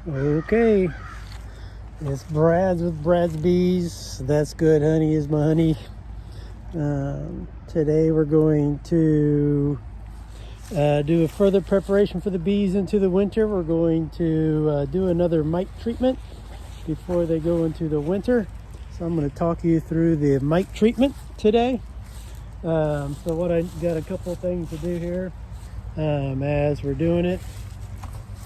Okay, it's Brad's with Brad's Bees. That's good honey is my honey. Today we're going to do a further preparation for the bees into the winter. We're going to do another mite treatment before they go into the winter. So I'm going to talk you through the mite treatment today. So what I got a couple things to do here as we're doing it.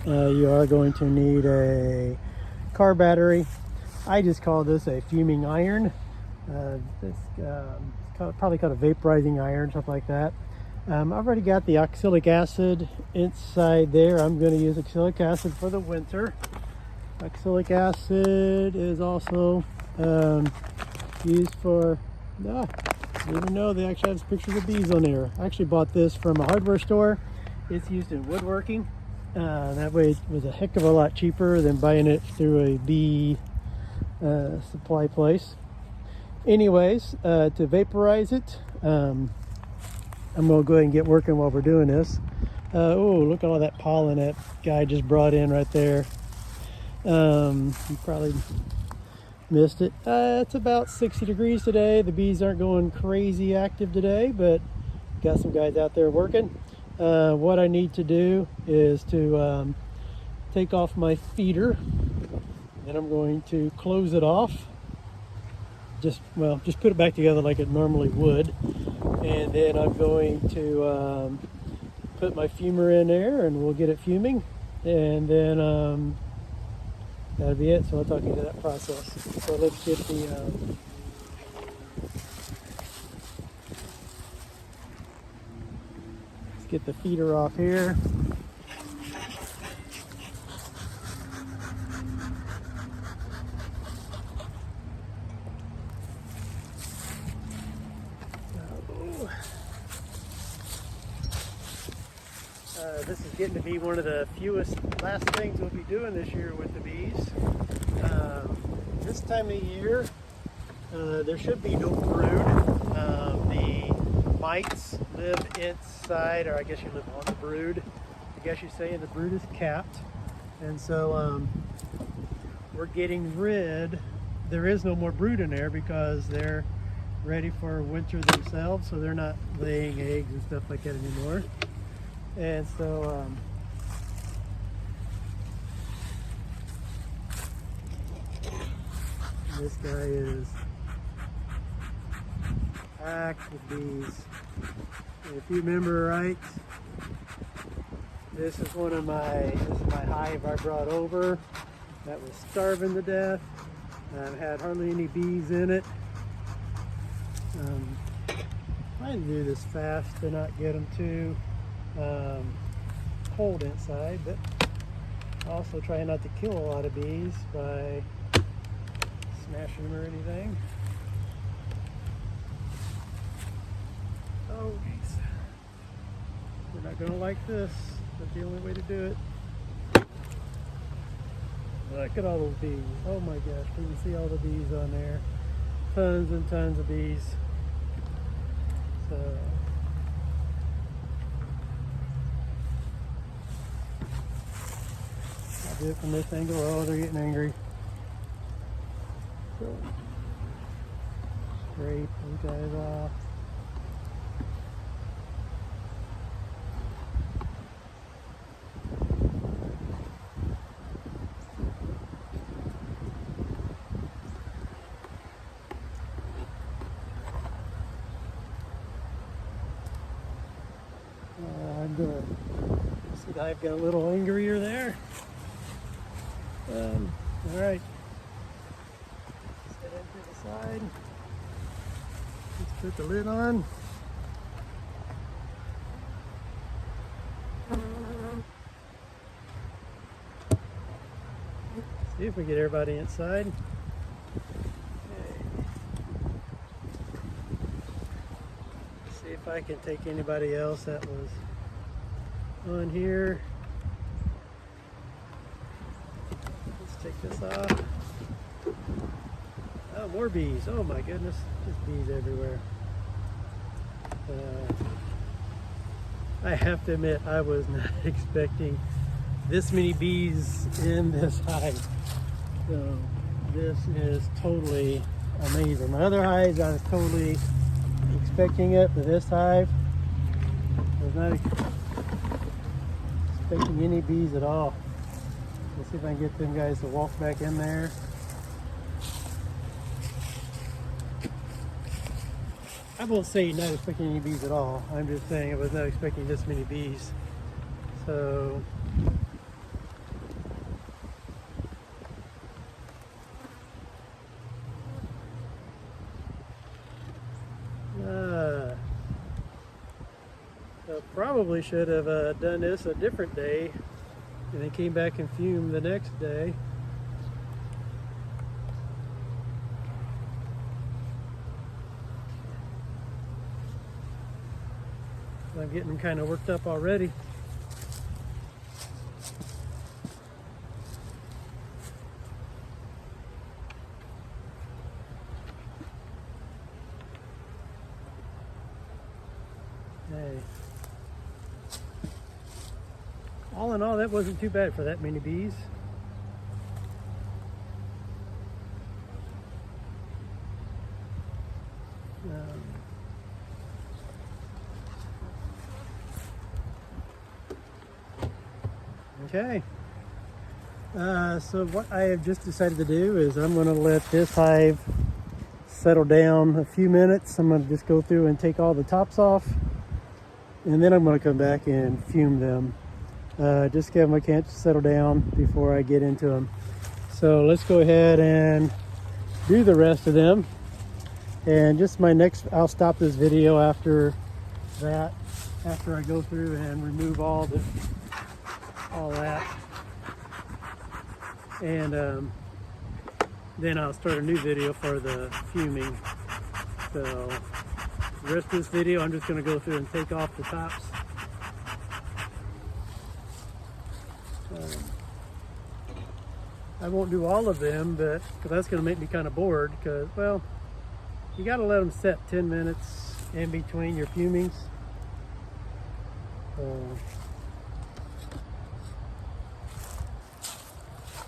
You are going to need a car battery. I just call this a fuming iron. Probably called a vaporizing iron, something like that. I've already got the oxalic acid inside there. I'm going to use oxalic acid for the winter. Oxalic acid is also used for, you even know they actually have pictures of bees on there. I actually bought this from a hardware store. It's used in woodworking. That way it was a heck of a lot cheaper than buying it through a bee supply place. Anyways, to vaporize it, I'm going to go ahead and get working while we're doing this. Oh, look at all that pollen that guy just brought in right there. You probably missed it. It's about 60 degrees today. The bees aren't going crazy active today, but got some guys out there working. What I need to do is to take off my feeder, and I'm going to close it off. Just put it back together like it normally would, and then I'm going to put my fumer in there, and we'll get it fuming, and then that'll be it. So I'll talk you to that process. So let's get the get the feeder off here. This is getting to be one of the last things we'll be doing this year with the bees. This time of year, there should be no brood. The mites live inside, or I guess you live on the brood. I guess you say, and the brood is capped. And so we're getting rid, there is no more brood in there because they're ready for winter themselves, so they're not laying eggs and stuff like that anymore. And so this guy is packed with bees. And if you remember right, this is my hive I brought over that was starving to death. I've had hardly any bees in it. Trying to do this fast to not get them too cold inside, but also trying not to kill a lot of bees by smashing them or anything. Oh geez, we're not gonna like this, but the only way to do it. Look at all those bees. Oh my gosh, can you see all the bees on there? Tons and tons of bees. So I'll do it from this angle. Oh, they're getting angry. So scrape these guys off. Good. See, I've got a little angrier there. All right. Set it to the side. Let's put the lid on. See if we get everybody inside. Okay. See if I can take anybody else that was on here. Let's take this off. Oh, more bees. Oh my goodness, just bees everywhere. I have to admit, I was not expecting this many bees in this hive. So this is totally amazing. My other hives, I was totally expecting it, but this hive, I was not expecting any bees at all. Let's see if I can get them guys to walk back in there. I won't say not expecting any bees at all. I'm just saying I was not expecting this many bees. So I probably should have done this a different day and then came back and fumed the next day. I'm getting kind of worked up already. Hey. All in all, that wasn't too bad for that many bees. Okay, so what I have just decided to do is I'm going to let this hive settle down a few minutes. I'm going to just go through and take all the tops off, and then I'm going to come back and fume them. Just give them a chance to settle down before I get into them. So let's go ahead and do the rest of them. And just I'll stop this video after that, after I go through and remove all that. And then I'll start a new video for the fuming. So the rest of this video, I'm just going to go through and take off the tops. I won't do all of them, but because that's going to make me kind of bored. Because, well, you got to let them set 10 minutes in between your fumings.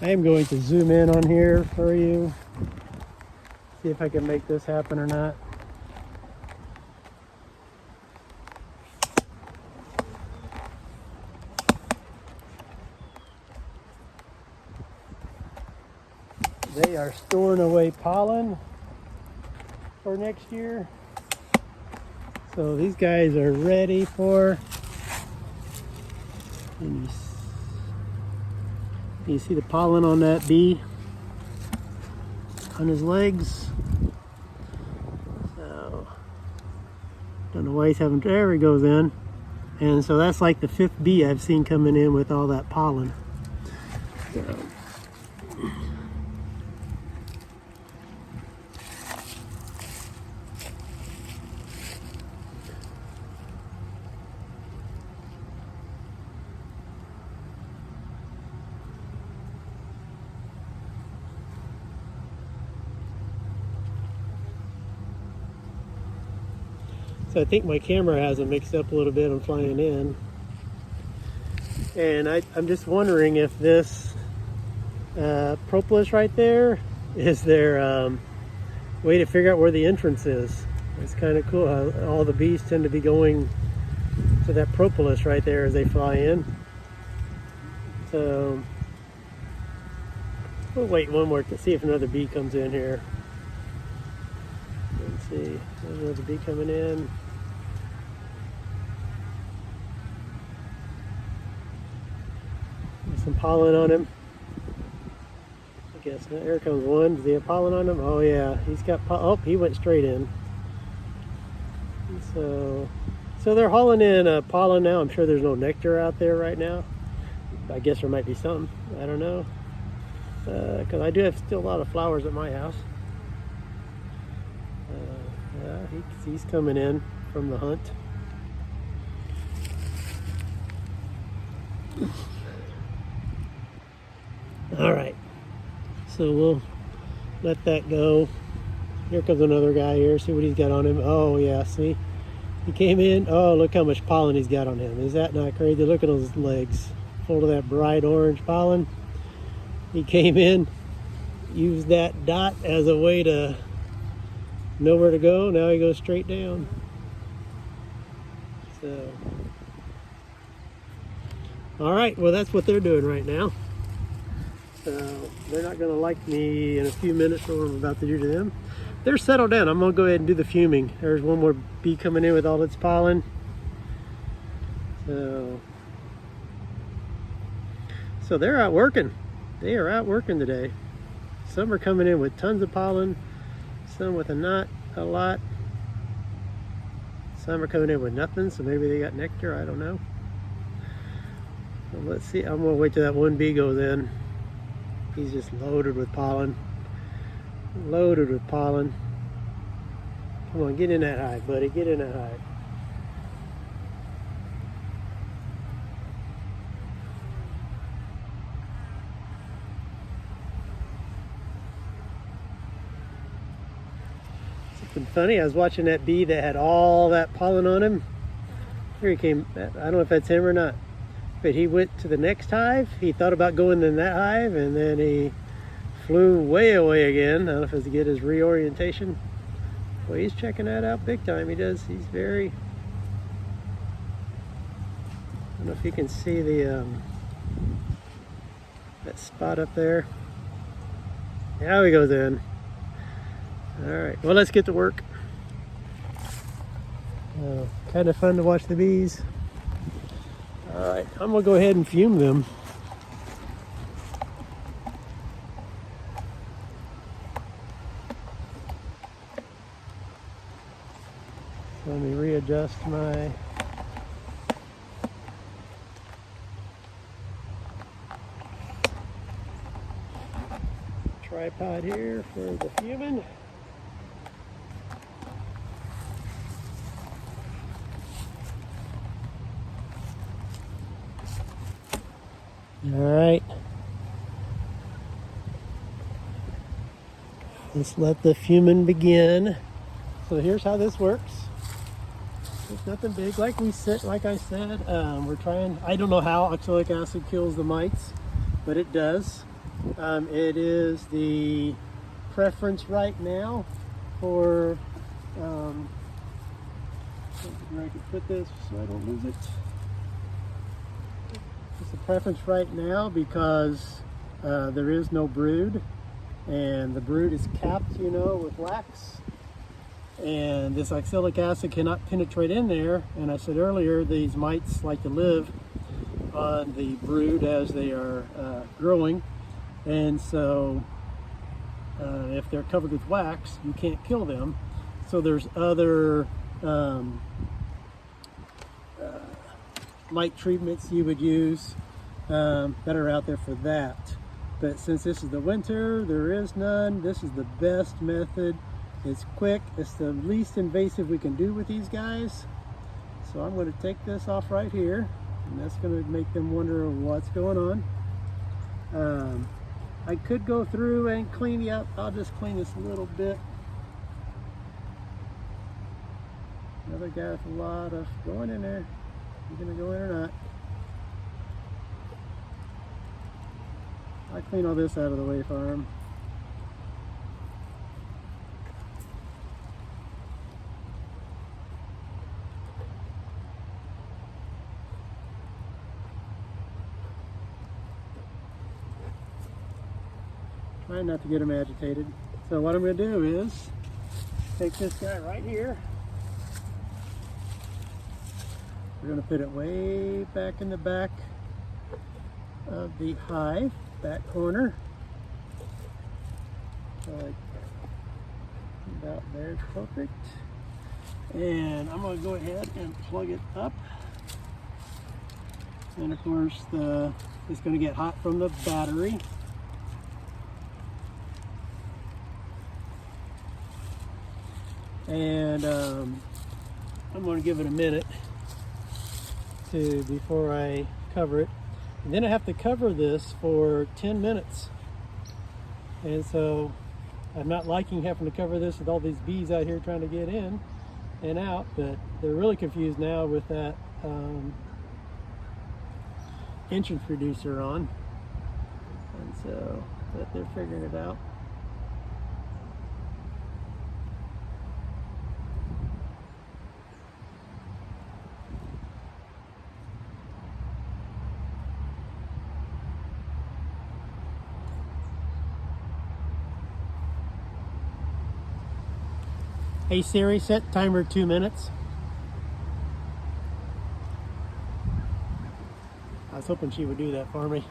I am going to zoom in on here for you, see if I can make this happen or not. They are storing away pollen for next year. So these guys are ready for, you see the pollen on that bee on his legs. So don't know why he's having, there he goes in. And so that's like the 5th bee I've seen coming in with all that pollen. So I think my camera has it mixed up a little bit. I'm flying in. And I'm just wondering if this propolis right there is their way to figure out where the entrance is. It's kind of cool how all the bees tend to be going to that propolis right there as they fly in. So we'll wait one more to see if another bee comes in here. Let's see, there's another bee coming in. There's some pollen on him. I guess, here comes one. Does he have pollen on him? Oh yeah, he's got oh, he went straight in. So they're hauling in pollen now. I'm sure there's no nectar out there right now. I guess there might be some, I don't know. Because I do have still a lot of flowers at my house. Yeah, he's coming in from the hunt. All right, so we'll let that go. Here comes another guy here. See what he's got on him. Oh yeah, see, he came in. Oh, look how much pollen he's got on him. Is that not crazy? Look at those legs full of that bright orange pollen. He came in, used that dot as a way to know where to go. Now he goes straight down. So, all right, well, that's what they're doing right now. So they're not going to like me in a few minutes for what I'm about to do to them. They're settled down. I'm going to go ahead and do the fuming. There's one more bee coming in with all its pollen. So they're out working. They are out working today. Some are coming in with tons of pollen, some with not a lot. Some are coming in with nothing, so maybe they got nectar, I don't know. Well, let's see, I'm gonna wait till that one bee goes in. He's just loaded with pollen. Loaded with pollen. Come on, get in that hive, buddy, get in that hive. Something funny, I was watching that bee that had all that pollen on him. Here he came, I don't know if that's him or not. But he went to the next hive. He thought about going in that hive, and then he flew way away again. I don't know if it's to get his reorientation. Well, he's checking that out big time. He does. He's very... I don't know if you can see the that spot up there. Now he goes in. All right. Well, let's get to work. Kind of fun to watch the bees. All right, I'm gonna go ahead and fume them. Let me readjust my tripod here for the fuming. All right, let's let the fuming begin. So here's how this works. It's nothing big, like I said. We're trying. I don't know how oxalic acid kills the mites, but it does. It is the preference right now for where I can put this so I don't lose it. It's a preference right now because there is no brood, and the brood is capped, with wax, and this oxalic acid cannot penetrate in there. And I said earlier, these mites like to live on the brood as they are growing, and so if they're covered with wax, you can't kill them. So there's other mite treatments you would use that are out there for that. But since this is the winter, there is none. This is the best method. It's quick. It's the least invasive we can do with these guys. So I'm going to take this off right here, and that's going to make them wonder what's going on. I could go through and clean you up. I'll just clean this a little bit. Another guy with a lot of going in there. You gonna go in or not? I clean all this out of the way for him. Trying not to get him agitated. So what I'm gonna do is take this guy right here. We're going to put it way back in the back of the hive, back corner. So like about there, perfect. And I'm going to go ahead and plug it up. And of course, it's going to get hot from the battery. And I'm going to give it a minute before I cover it, and then I have to cover this for 10 minutes. And so I'm not liking having to cover this with all these bees out here trying to get in and out, but they're really confused now with that entrance reducer on, and so but they're figuring it out. Hey Siri, set timer 2 minutes. I was hoping she would do that for me.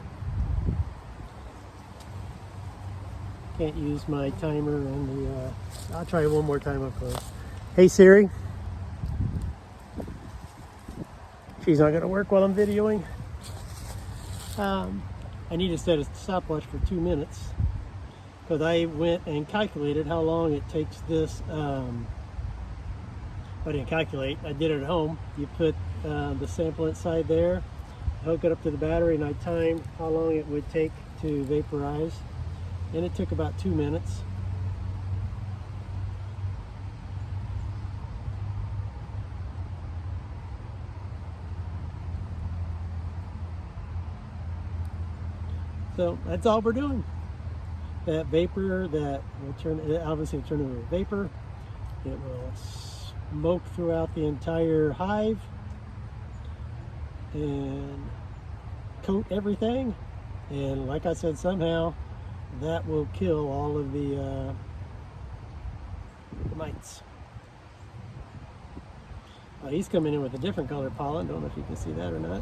Can't use my timer and the, I'll try it one more time up close. Hey Siri. She's not gonna work while I'm videoing. I need to set a stopwatch for 2 minutes because I went and calculated how long it takes this. I didn't calculate, I did it at home. You put the sample inside there, hook it up to the battery, and I timed how long it would take to vaporize, and it took about 2 minutes. So that's all we're doing. That vapor that will turn, obviously turn into a vapor. It will smoke throughout the entire hive and coat everything. And like I said, somehow that will kill all of the mites. He's coming in with a different color pollen. Don't know if you can see that or not.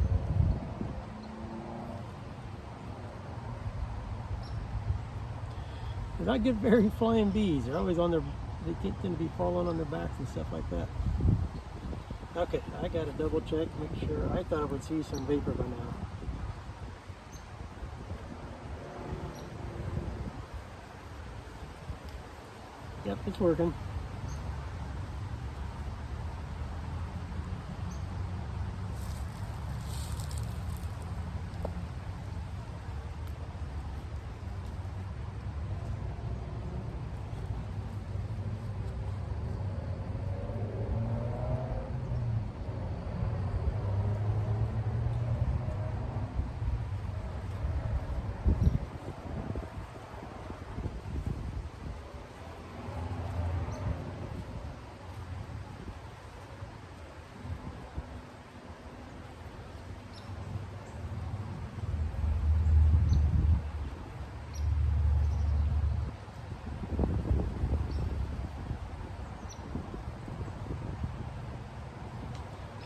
They're not good very flying bees. They're always on their, they tend to be falling on their backs and stuff like that. Okay, I gotta double check, make sure. I thought I would see some vapor by now. Yep, it's working.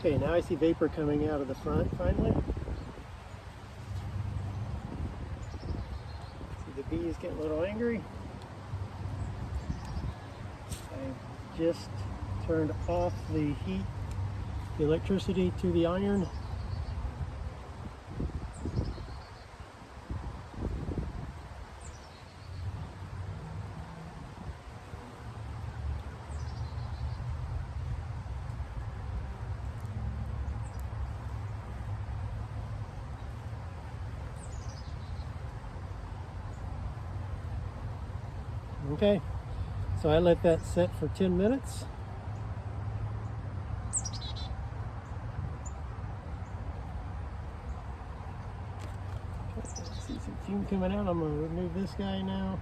Okay, now I see vapor coming out of the front finally. See the bees getting a little angry. I just turned off the heat, the electricity to the iron. Okay, so I let that set for 10 minutes. See some fume coming out. I'm going to remove this guy now.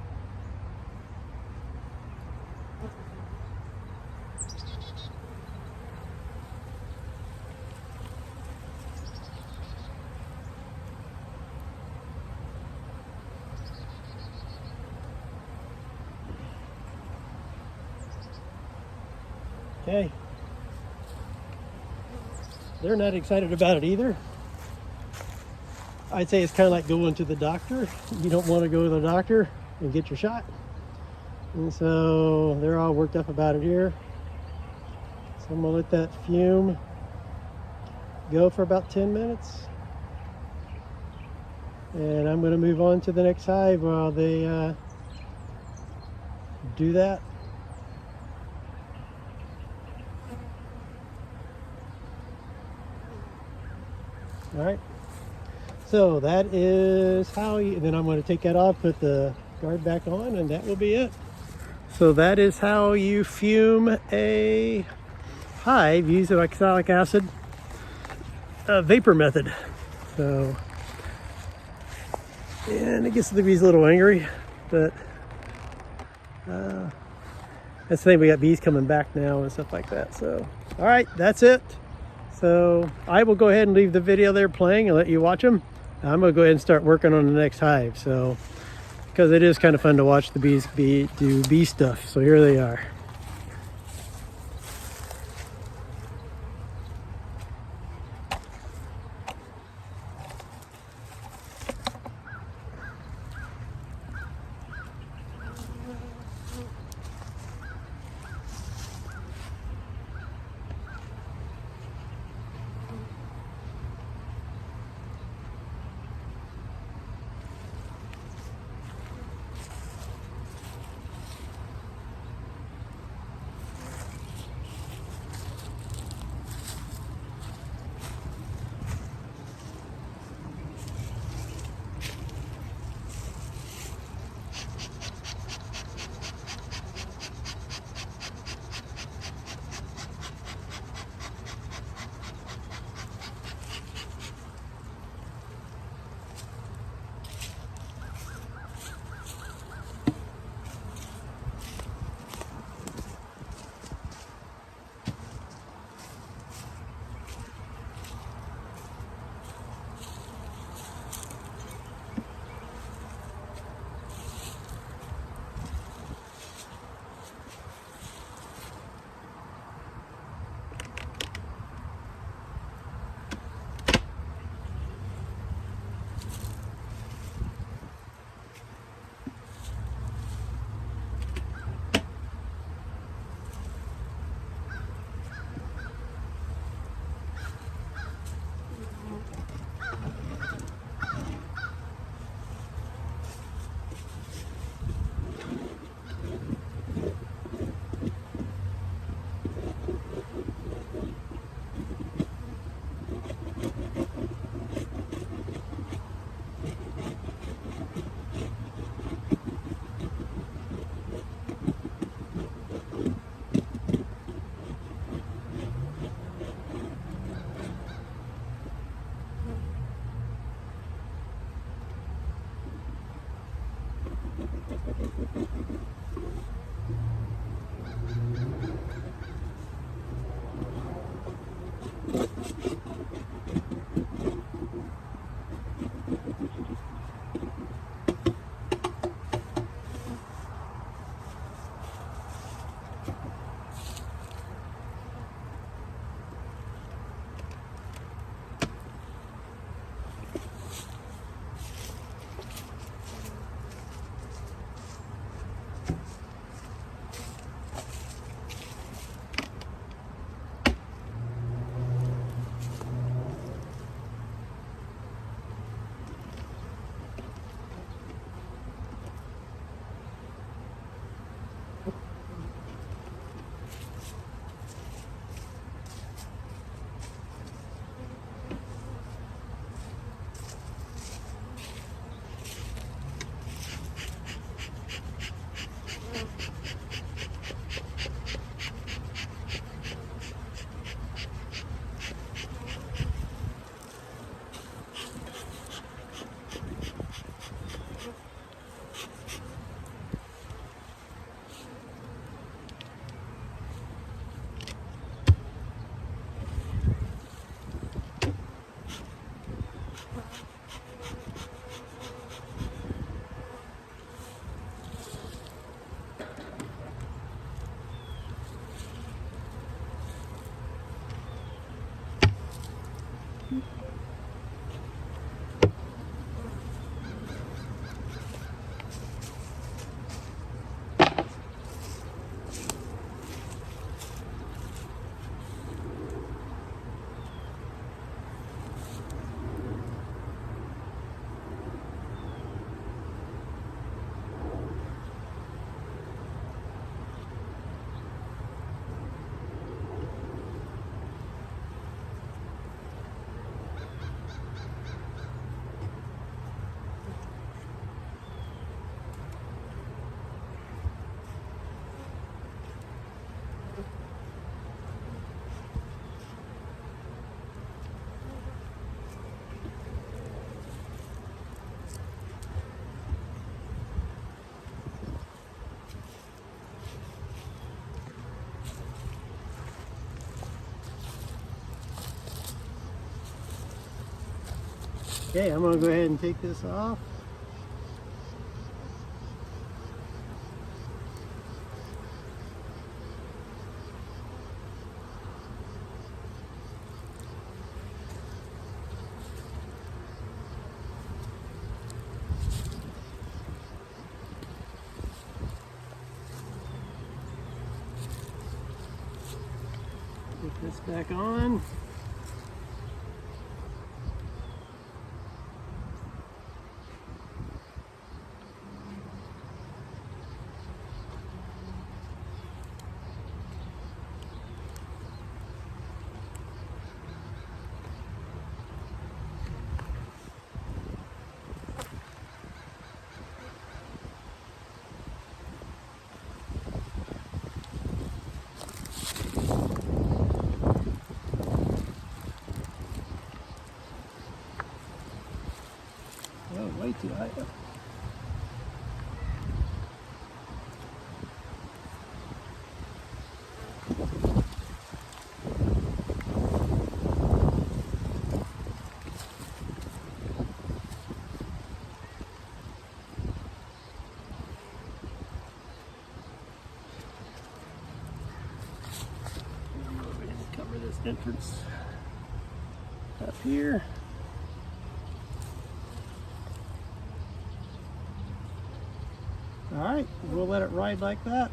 Okay, they're not excited about it either. I'd say it's kind of like going to the doctor. You don't want to go to the doctor and get your shot. And so they're all worked up about it here. So I'm gonna let that fume go for about 10 minutes. And I'm gonna move on to the next hive while they do that. All right, so that is how you, then I'm going to take that off, put the guard back on, and that will be it. So that is how you fume a hive using oxalic acid vapor method. So And it gets the bees a little angry, but that's the thing, we got bees coming back now and stuff like that. So, all right, that's it. So I will go ahead and leave the video there playing and let you watch them. I'm gonna go ahead and start working on the next hive. So, because it is kind of fun to watch the bees do bee stuff. So here they are. Okay, I'm gonna go ahead and take this off. Put this back on. Oh, way too high up. Cover this entrance up here. All right, we'll let it ride like that.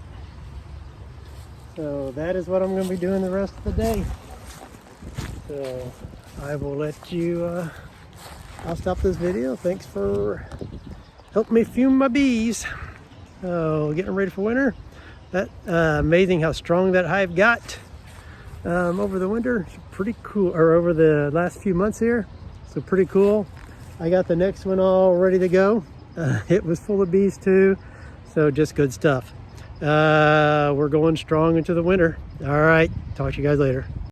So that is what I'm going to be doing the rest of the day. So I will let you, I'll stop this video. Thanks for helping me fume my bees. So getting ready for winter. That amazing how strong that hive got over the winter. It's pretty cool, or over the last few months here. So pretty cool. I got the next one all ready to go. It was full of bees too. So just good stuff. We're going strong into the winter. All right, talk to you guys later.